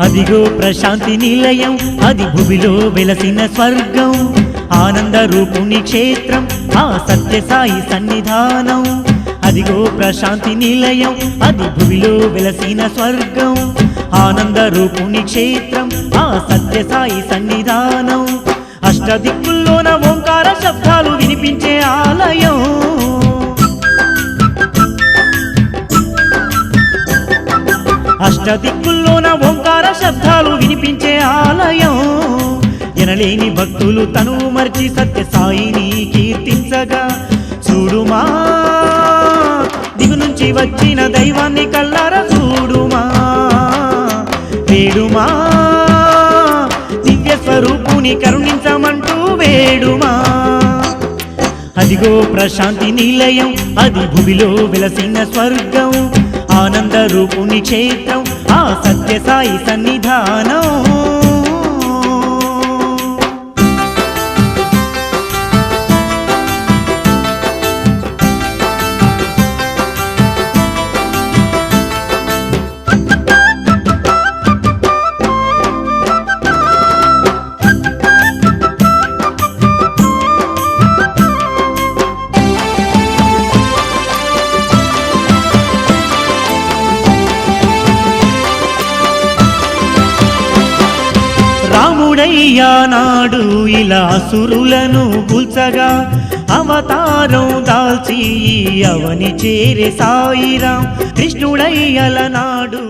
అదిగో ప్రశాంతి నిలయం, అది భూమిలో వెలసిన స్వర్గం, ఆనంద రూపుని క్షేత్రం, ఆ సత్యసాయి సన్నిధానం. అదిగో ప్రశాంతి నిలయం, అది భూమిలో వెలసిన స్వర్గం, ఆనంద రూపుని క్షేత్రం, ఆ సత్యసాయి సన్నిధానం. అష్టదిక్కుల్లోన ఓంకార శబ్దాలు వినిపించే ఆలయం. అష్టదిక్కుల్లోన ఓంకార శబ్దాలు వినిపించే ఆలయం. ఎనలేని భక్తులు తను మర్చి సత్యసాయిని కీర్తించగా, చూడుమా దిగు నుంచి వచ్చిన దైవాన్ని కల్లారా చూడుమా, వేడుమా దివ్య స్వరూపుని కరుణించమంటూ వేడుమా. అదిగో ప్రశాంతి నిలయం, అది భూమిలో వెలసిన స్వర్గం, ఆనంద రూపుని క్షేత్రం, ఆ సత్యసాయి సన్నిధానం. రాముడయ్యా నాడు ఇలా అసురులను కూల్చగా, అవతారం దాల్చి అవని చేరే సాయిరాం. కృష్ణుడయ్యల నాడు